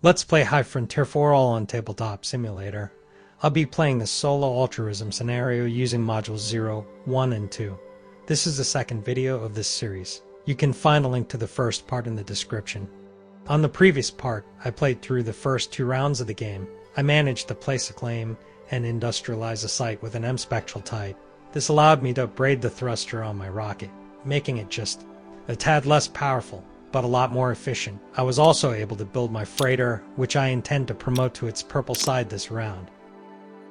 Let's play High Frontier for All on Tabletop Simulator. I'll be playing the solo altruism scenario using modules 0, 1, and 2. This is the second video of this series. You can find a link to the first part in the description. On the previous part, I played through the first 2 rounds of the game. I managed to place a claim and industrialize a site with an M spectral type. This allowed me to upgrade the thruster on my rocket, making it just a tad less powerful, but a lot more efficient. I was also able to build my freighter, which I intend to promote to its purple side this round.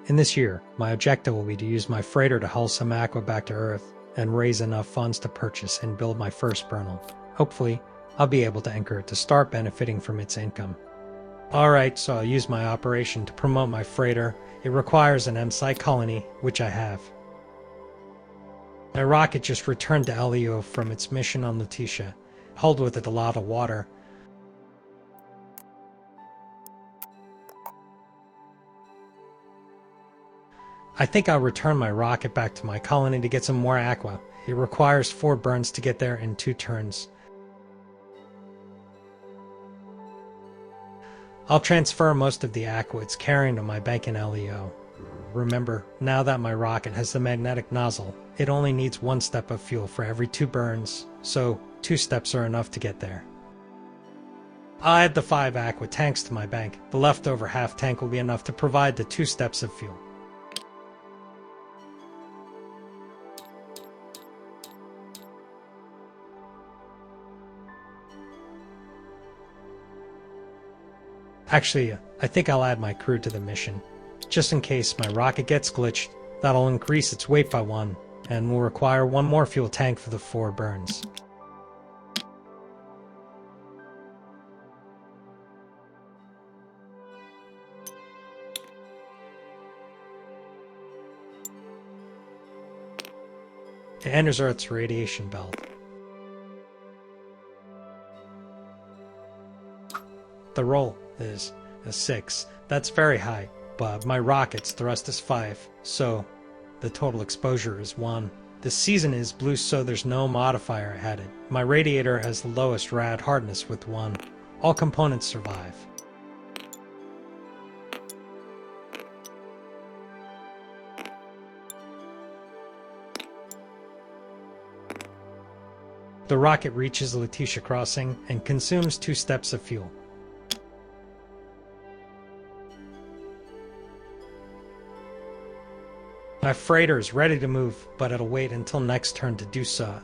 In this year, my objective will be to use my freighter to haul some aqua back to Earth and raise enough funds to purchase and build my first burnel. Hopefully, I'll be able to anchor it to start benefiting from its income. Alright, so I'll use my operation to promote my freighter. It requires an M-site colony, which I have. My rocket just returned to LEO from its mission on Lutetia, hulled with it a lot of water. I think I'll return my rocket back to my colony to get some more aqua. It requires 4 burns to get there in 2 turns. I'll transfer most of the aqua it's carrying to my bank in LEO. Remember, now that my rocket has the magnetic nozzle, it only needs 1 step of fuel for every 2 burns, so 2 steps are enough to get there. I'll add the 5 aqua tanks to my bank. The leftover half tank will be enough to provide the 2 steps of fuel. Actually, I think I'll add my crew to the mission. Just in case my rocket gets glitched, that'll increase its weight by 1, and will require 1 more fuel tank for the 4 burns. It enters Earth's radiation belt. The roll is a 6. That's very high, but my rocket's thrust is 5, so the total exposure is 1. The season is blue, so there's no modifier added. My radiator has the lowest rad hardness with 1. All components survive. The rocket reaches Lutetia Crossing and consumes 2 steps of fuel. My freighter is ready to move, but it'll wait until next turn to do so.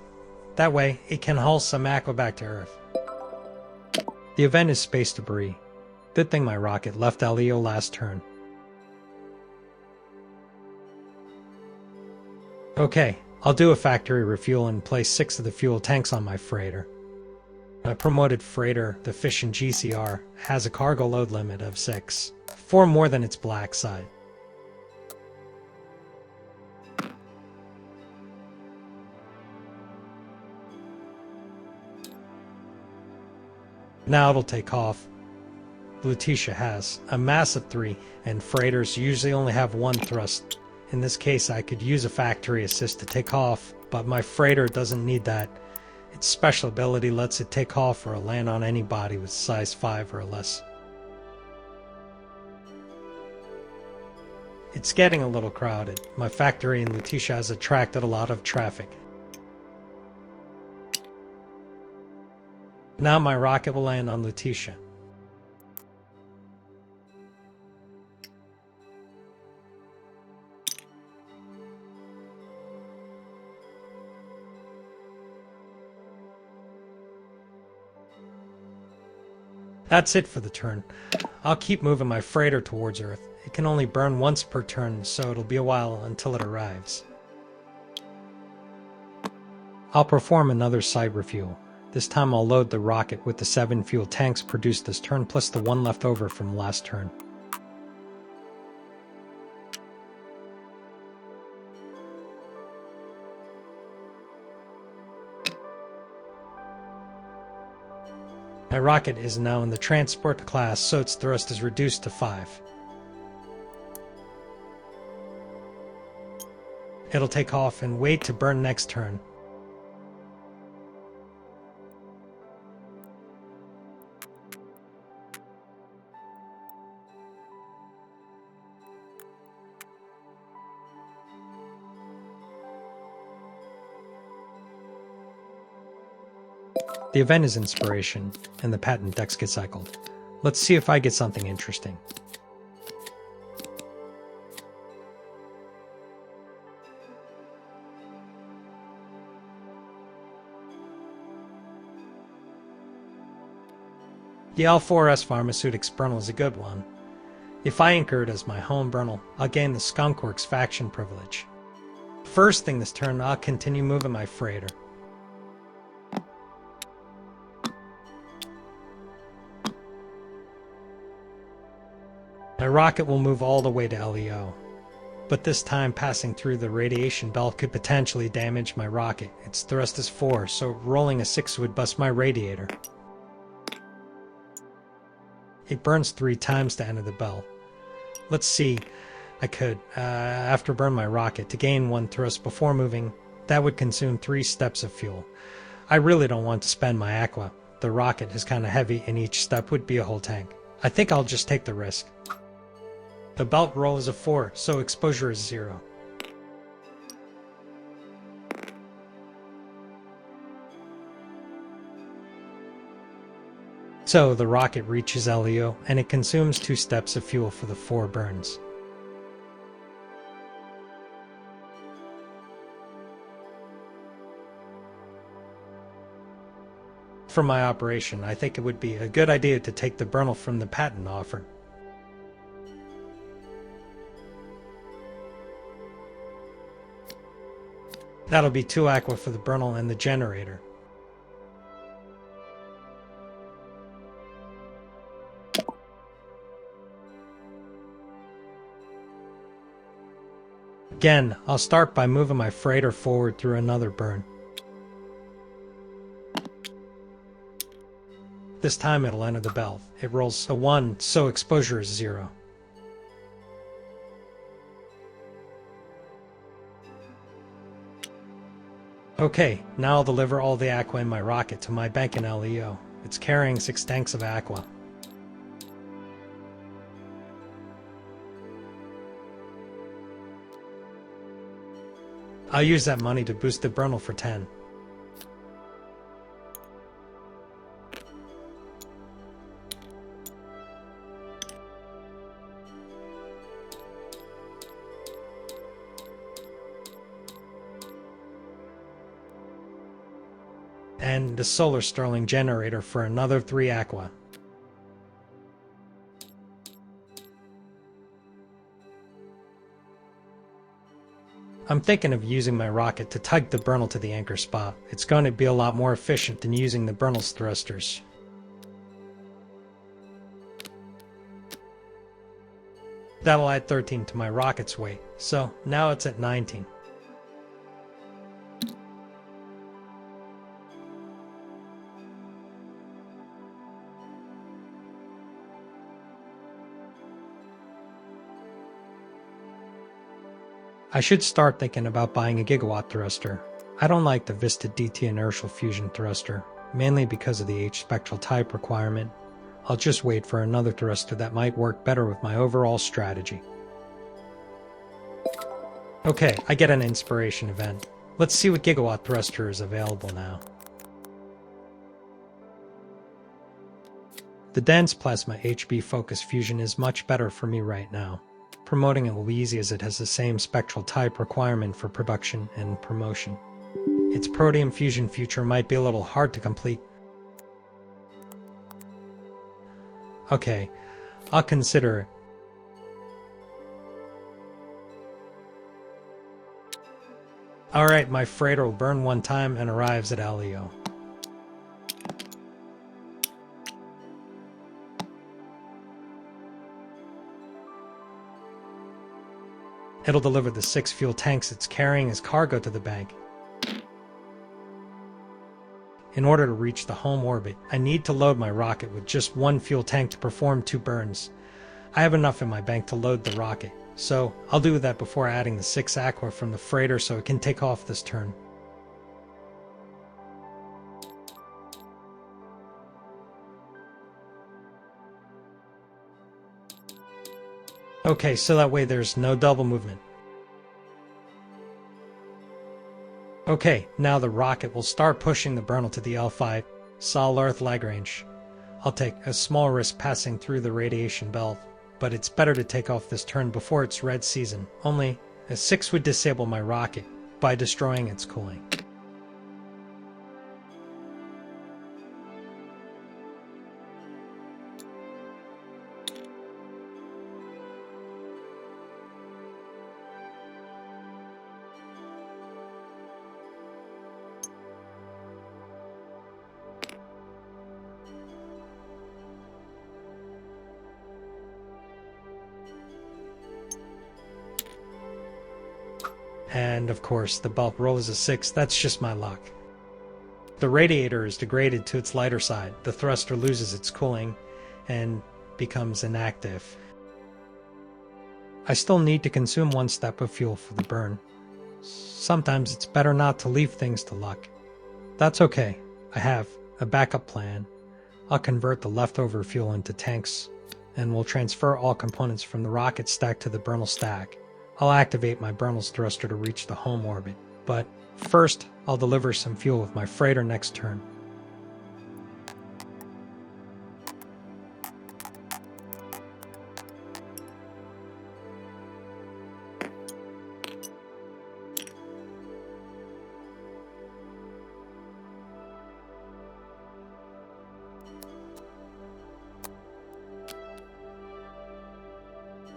That way, it can haul some aqua back to Earth. The event is space debris. Good thing my rocket left LEO last turn. Okay, I'll do a factory refuel and place 6 of the fuel tanks on my freighter. My promoted freighter, the Fission GCR, has a cargo load limit of 6, 4 more than its black side. Now it'll take off. Lutetia has a mass of 3, and freighters usually only have 1 thrust. In this case, I could use a factory assist to take off, but my freighter doesn't need that. Its special ability lets it take off or land on any body with size 5 or less. It's getting a little crowded. My factory in Lutetia has attracted a lot of traffic. Now my rocket will land on Lutetia. That's it for the turn. I'll keep moving my freighter towards Earth. It can only burn once per turn, so it'll be a while until it arrives. I'll perform another site refuel. This time I'll load the rocket with the 7 fuel tanks produced this turn plus the 1 left over from last turn. My rocket is now in the transport class, so its thrust is reduced to 5. It'll take off and wait to burn next turn. The event is inspiration, and the patent decks get cycled. Let's see if I get something interesting. The L4S Pharmaceutics Burnal is a good one. If I anchor it as my home Burnal, I'll gain the Skunkworks faction privilege. First thing this turn, I'll continue moving my freighter. My rocket will move all the way to LEO, but this time passing through the radiation belt could potentially damage my rocket. Its thrust is 4, so rolling a 6 would bust my radiator. It burns 3 times to enter the belt. Let's see, I could, after burn my rocket, to gain 1 thrust before moving. That would consume 3 steps of fuel. I really don't want to spend my aqua. The rocket is kind of heavy and each step would be a whole tank. I think I'll just take the risk. The belt roll is a 4, so exposure is 0. So the rocket reaches LEO and it consumes 2 steps of fuel for the 4 burns. For my operation, I think it would be a good idea to take the Burnal from the patent offer. That'll be 2 aqua for the Burnal and the generator. Again, I'll start by moving my freighter forward through another burn. This time it'll enter the belt. It rolls a 1, so exposure is 0. Okay, now I'll deliver all the aqua in my rocket to my bank in LEO. It's carrying 6 tanks of aqua. I'll use that money to boost the Burnal for 10. And the Solar Sterling generator for another 3 aqua. I'm thinking of using my rocket to tug the Burnal to the anchor spot. It's going to be a lot more efficient than using the Burnal's thrusters. That'll add 13 to my rocket's weight, so now it's at 19. I should start thinking about buying a gigawatt thruster. I don't like the Vista DT inertial fusion thruster, mainly because of the H spectral type requirement. I'll just wait for another thruster that might work better with my overall strategy. Okay, I get an inspiration event. Let's see what gigawatt thruster is available now. The dense plasma HB focus fusion is much better for me right now. Promoting it will be easy as it has the same spectral type requirement for production and promotion. Its protium fusion feature might be a little hard to complete. Okay, I'll consider it. Alright, my freighter will burn 1 time and arrives at LEO. It'll deliver the 6 fuel tanks it's carrying as cargo to the bank. In order to reach the home orbit, I need to load my rocket with just 1 fuel tank to perform 2 burns. I have enough in my bank to load the rocket, so I'll do that before adding the 6 aqua from the freighter so it can take off this turn. Okay, so that way there's no double movement. Okay, now the rocket will start pushing the Bernal to the L5 Sol Earth Lagrange. I'll take a small risk passing through the radiation belt, but it's better to take off this turn before it's red season. Only a 6 would disable my rocket by destroying its cooling. And of course, the belt rolls a 6. That's just my luck. The radiator is degraded to its lighter side. The thruster loses its cooling and becomes inactive. I still need to consume 1 step of fuel for the burn. Sometimes it's better not to leave things to luck. That's okay. I have a backup plan. I'll convert the leftover fuel into tanks, and we'll transfer all components from the rocket stack to the Bernal stack. I'll activate my Bernal's thruster to reach the home orbit, but first I'll deliver some fuel with my freighter next turn.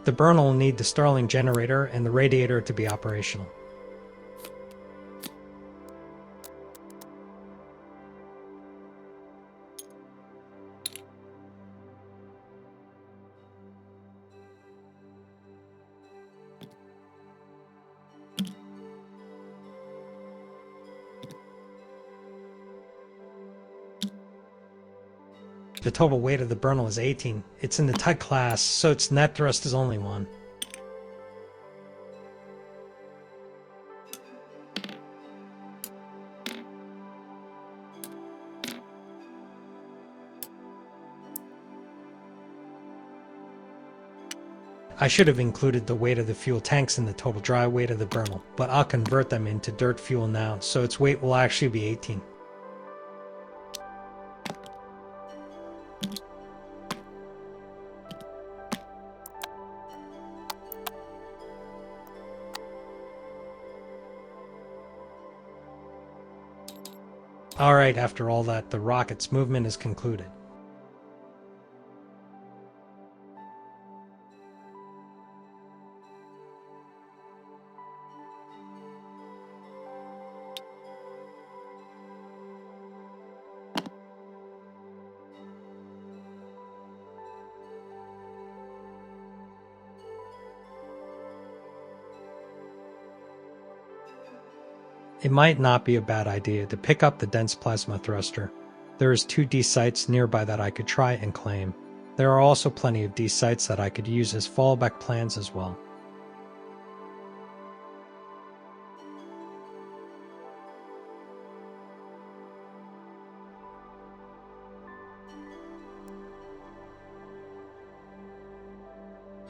The Bernal will need the Starling generator and the radiator to be operational. The total weight of the Bernal is 18. It's in the tug class, so its net thrust is only 1. I should have included the weight of the fuel tanks in the total dry weight of the Bernal, but I'll convert them into dirt fuel now, so its weight will actually be 18. Alright, after all that, the rocket's movement is concluded. It might not be a bad idea to pick up the dense plasma thruster. There is 2 D sites nearby that I could try and claim. There are also plenty of D sites that I could use as fallback plans as well.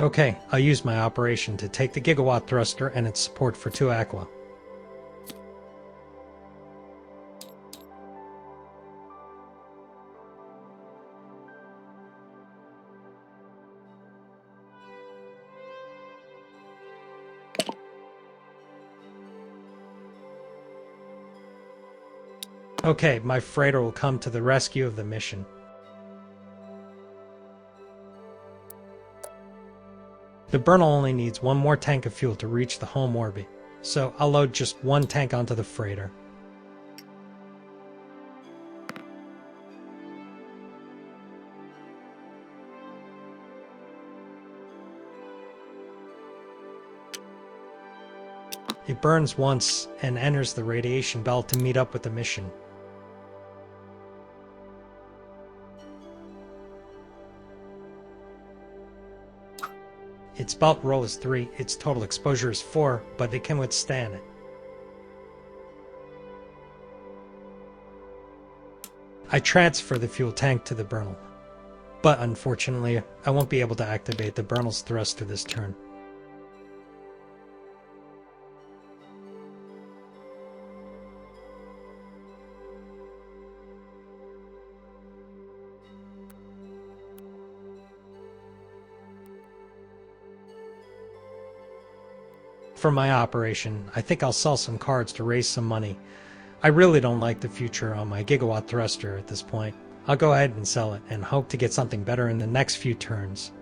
Okay, I'll use my operation to take the gigawatt thruster and its support for 2 Aqua. Okay, my freighter will come to the rescue of the mission. The Bernal only needs 1 more tank of fuel to reach the home orbit, so I'll load just 1 tank onto the freighter. It burns once and enters the radiation belt to meet up with the mission. Its belt roll is 3, its total exposure is 4, but it can withstand it. I transfer the fuel tank to the Bernal, but unfortunately I won't be able to activate the Bernal's thruster this turn. For my operation, I think I'll sell some cards to raise some money. I really don't like the future on my gigawatt thruster at this point. I'll go ahead and sell it and hope to get something better in the next few turns.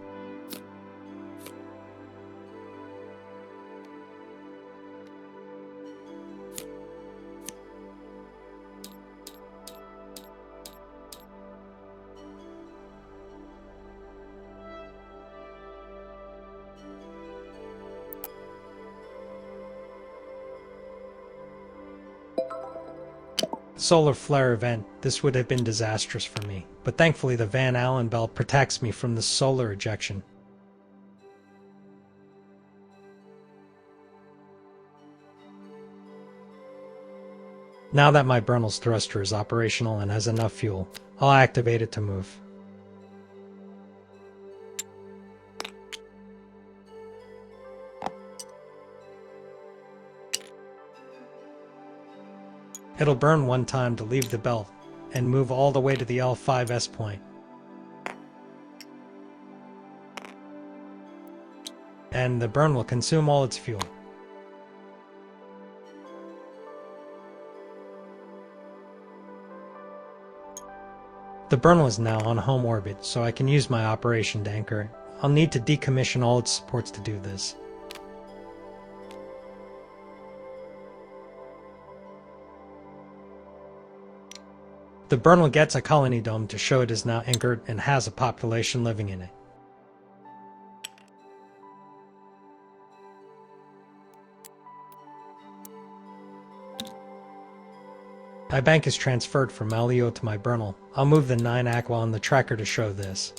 Solar flare event, this would have been disastrous for me, but thankfully the Van Allen belt protects me from the solar ejection. Now that my Brunel's thruster is operational and has enough fuel, I'll activate it to move. It'll burn one time to leave the belt and move all the way to the L5S point. And the burn will consume all its fuel. The burn is now on home orbit, so I can use my operation to anchor it. I'll need to decommission all its supports to do this. The Bernal gets a colony dome to show it is now anchored and has a population living in it. My bank is transferred from Malio to my Bernal. I'll move the 9 aqua on the tracker to show this.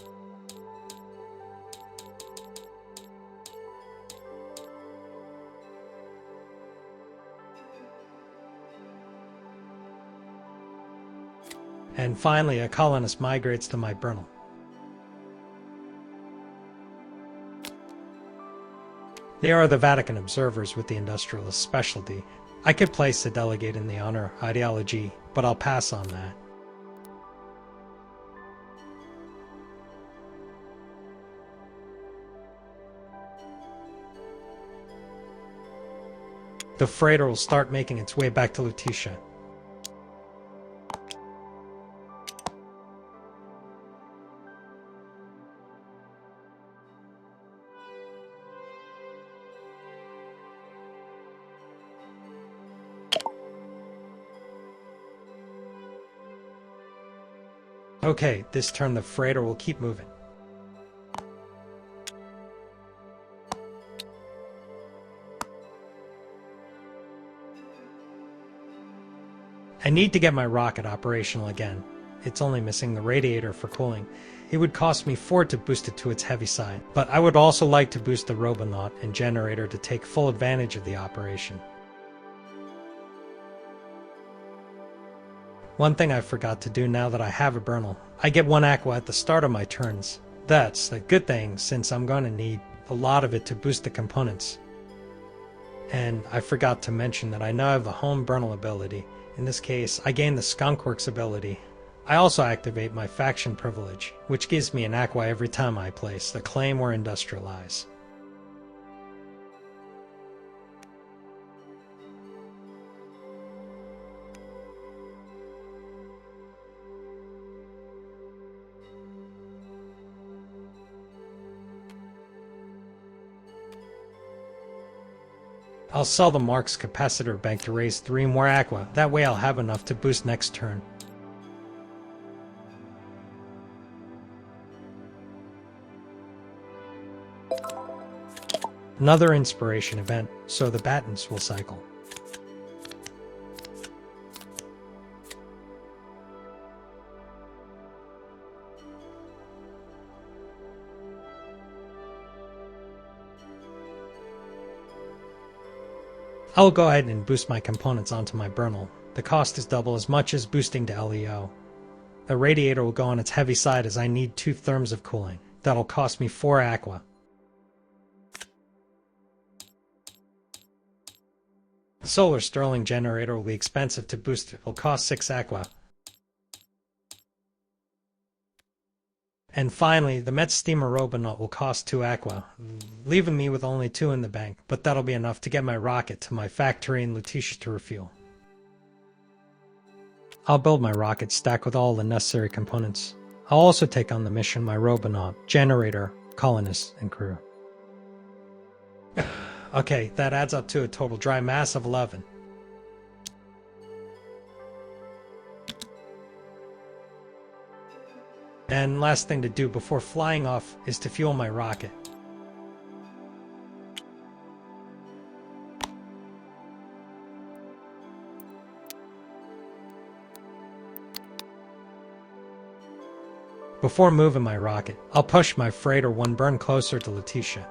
And finally, a colonist migrates to my Bernal. They are the Vatican observers with the industrialist specialty. I could place the delegate in the honor ideology, but I'll pass on that. The freighter will start making its way back to Lutetia. Okay, this turn the freighter will keep moving. I need to get my rocket operational again. It's only missing the radiator for cooling. It would cost me 4 to boost it to its heavy side, but I would also like to boost the Robonaut and generator to take full advantage of the operation. One thing I forgot to do now that I have a Bernal, I get 1 aqua at the start of my turns. That's a good thing since I'm going to need a lot of it to boost the components. And I forgot to mention that I now have the home Bernal ability. In this case, I gain the Skunkworks ability. I also activate my faction privilege, which gives me an aqua every time I place the claim or industrialize. I'll sell the Mark's capacitor bank to raise 3 more aqua. That way I'll have enough to boost next turn. Another inspiration event, so the Battens will cycle. I'll go ahead and boost my components onto my Bernal. The cost is double as much as boosting to LEO. The radiator will go on its heavy side as I need 2 therms of cooling. That'll cost me 4 aqua. Solar Stirling generator will be expensive to boost. It will cost 6 aqua. And finally, the Met Steamer Robonaut will cost 2 aqua, leaving me with only 2 in the bank, but that'll be enough to get my rocket to my factory in Lutetia to refuel. I'll build my rocket stack with all the necessary components. I'll also take on the mission my Robonaut, generator, colonists, and crew. Okay, that adds up to a total dry mass of 11. And last thing to do before flying off is to fuel my rocket. Before moving my rocket, I'll push my freighter one burn closer to Lutetia.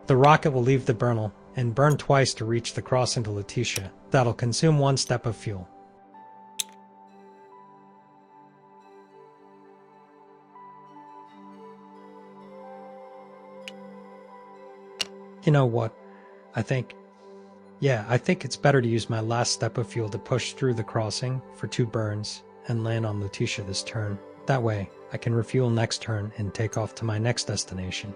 The rocket will leave the burnel and burn twice to reach the crossing to Lutetia. That'll consume 1 step of fuel. You know what? I think it's better to use my last step of fuel to push through the crossing for 2 burns and land on Lutetia this turn. That way, I can refuel next turn and take off to my next destination.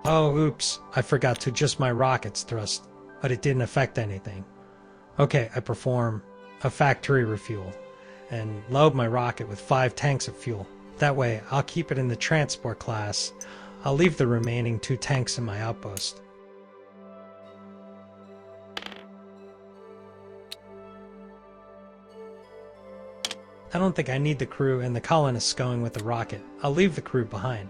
Oh, oops, I forgot to adjust my rocket's thrust, but it didn't affect anything. Okay, I perform a factory refuel and load my rocket with 5 tanks of fuel. That way, I'll keep it in the transport class. I'll leave the remaining 2 tanks in my outpost. I don't think I need the crew and the colonists going with the rocket. I'll leave the crew behind.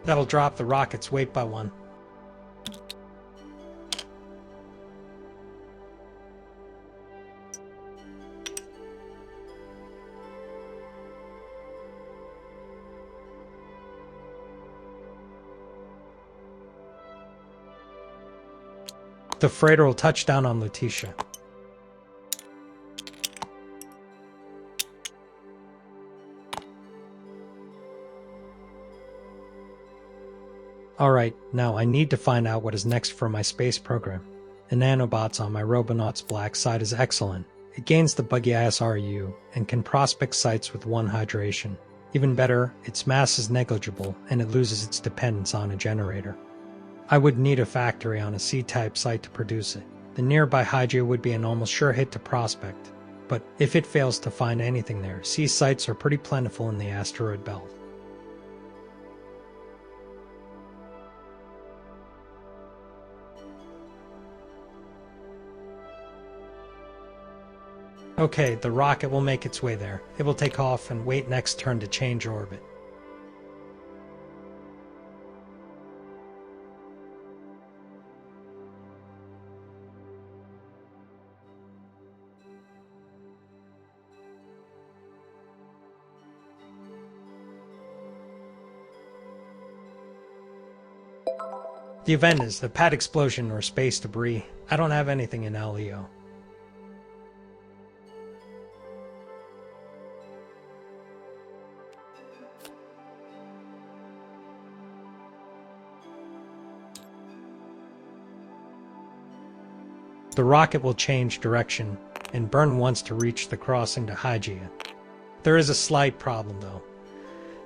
That'll drop the rocket's weight by 1. The freighter will touch down on Lutetia. Alright, now I need to find out what is next for my space program. The nanobots on my Robonaut's black side is excellent. It gains the buggy ISRU and can prospect sites with 1 hydration. Even better, its mass is negligible and it loses its dependence on a generator. I would need a factory on a C-type site to produce it. The nearby Hygia would be an almost sure hit to prospect, but if it fails to find anything there, C sites are pretty plentiful in the asteroid belt. Okay, the rocket will make its way there. It will take off and wait next turn to change orbit. The event is the pad explosion or space debris. I don't have anything in LEO. The rocket will change direction and burn once to reach the crossing to Hygia. There is a slight problem though.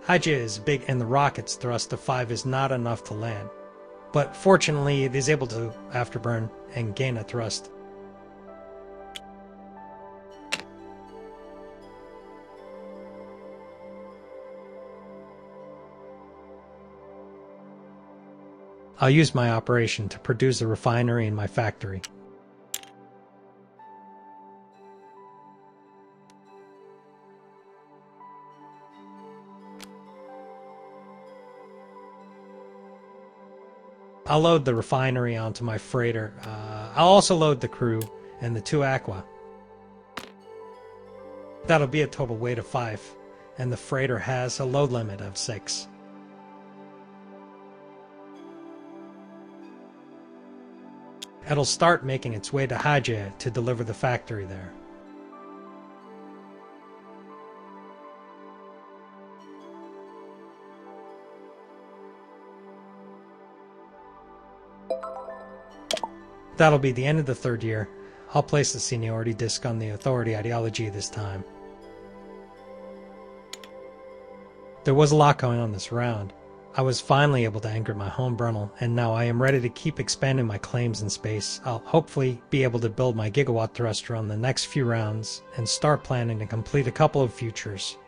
Hygia is big and the rocket's thrust of 5 is not enough to land. But fortunately it is able to afterburn and gain a thrust. I'll use my operation to produce a refinery in my factory. I'll load the refinery onto my freighter. I'll also load the crew and the 2 aqua. That'll be a total weight of 5, and the freighter has a load limit of 6. It'll start making its way to Haja to deliver the factory there. That'll be the end of the 3rd year. I'll place the seniority disc on the authority ideology this time. There was a lot going on this round. I was finally able to anchor my home Brunel, and now I am ready to keep expanding my claims in space. I'll hopefully be able to build my gigawatt thruster on the next few rounds and start planning to complete a couple of futures.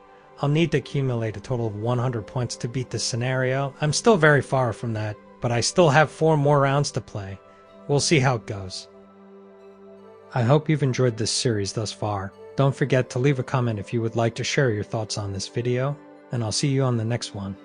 I'll need to accumulate a total of 100 points to beat this scenario. I'm still very far from that, but I still have 4 more rounds to play. We'll see how it goes. I hope you've enjoyed this series thus far. Don't forget to leave a comment if you would like to share your thoughts on this video, and I'll see you on the next one.